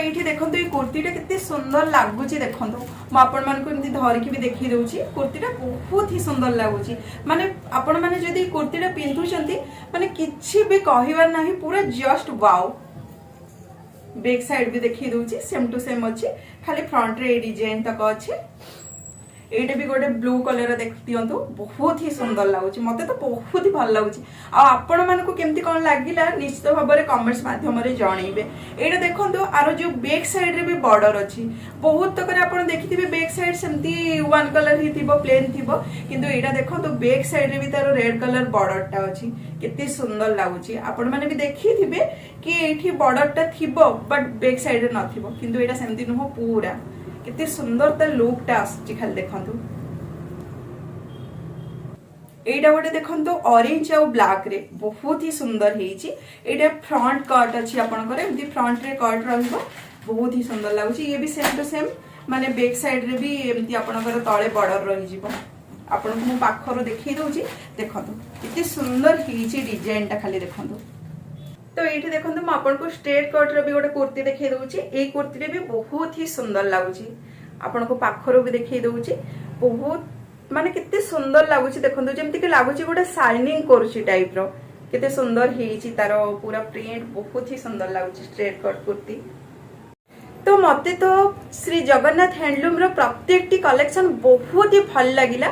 ये देखो ये कुर्तीटा कितने सुंदर लगुच देखो मुझे धरिकी भी देखी दूसरी कुर्तीटा बहुत ही सुंदर लगुच माने आपण मैंने जदि कुर्तीटा पिंधुंट माने किछि भी कहबार ना पूरा जस्ट वाओ। बैक साइड भी देखी दूसरी सेम टू सेम अच्छी खाली फ्रंट रे डिजाइन तक अच्छे। एटा भी गोटे ब्लू कलर देख दियंतु बहुत ही सुंदर लगुच मते तो बहुत ही भल लगुच आपण मानकु केमती कोन लागिला निश्चित भाव में कमेंट्स माध्यम रे जणैबे। एटा देखंतु आरो जो बैक साइड रे भी बॉर्डर अछि बहुत तक रे आपण देखिथिबे बैक साइड सेमती वन कलर ही थिबो प्लेन थिबो किंतु एटा देखंतु बैक साइड रे भी तारो रेड कलर बॉर्डर टा अछि केते सुंदर लगुच आपण माने भी देखिथिबे कि एठी बॉर्डर टा थिबो बट बैक साइड रे नथिबो किंतु एटा सेमती नुह पूरा कितने सुंदर तर लुक टा आछि खाली देखंतु। एटा गोटे देखंतु ऑरेंज और ब्लैक रे बहुत ही सुंदर हेछि। एटा फ्रंट कट अछि आपनकर एमती फ्रंट रे कट रहबो बहुत ही सुंदर लागुछि। ये भी सेम टू सेम माने बैक साइड रे भी एमती आपनकर तळे बॉर्डर रहि जिवो आपन को पाखरो देखि दउछि देखंतु कितने सुंदर हेछि डिजाइन टा खाली देखंतु। तो ये देखो मुझे आपको स्ट्रेट कट रो भी गोटे कुर्ती देखी दूसरी ये कुर्ती भी बहुत ही सुंदर लगुच आपन को पाखर भी देखी दूसरी बहुत माने कितने सुंदर लगुच देखो जमती कि लगुच गोटे शाइनिंग करुची टाइप रो कितने सुंदर हेची तार पूरा प्रिंट बहुत ही सुंदर लगुच स्ट्रेट कट कुर्ती। तो मते तो श्री जगन्नाथ हैंडलूम रो प्रत्येक कलेक्शन बहुत ही भल लगिला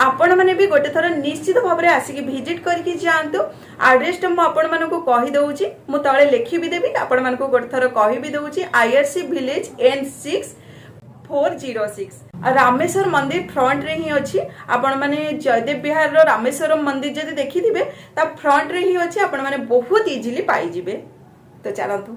आपण माने भी गोटे थर निश्चित भाव में आसिक विजिट करके जातु। एड्रेस तो मुझे को कही दउची मु तळे लिखि भी देबी आपण माने को गोटे थर कही भी दउची आईआरसी विलेज N6 406 रामेश्वर मंदिर फ्रंट रे ही अछि। आपण माने जयदेव बिहार रो रामेश्वर मंदिर जदि देखि दिबे ता फ्रंट रे ही अछि आपण माने बहुत इजीली पाई जिबे। तो चलंतु।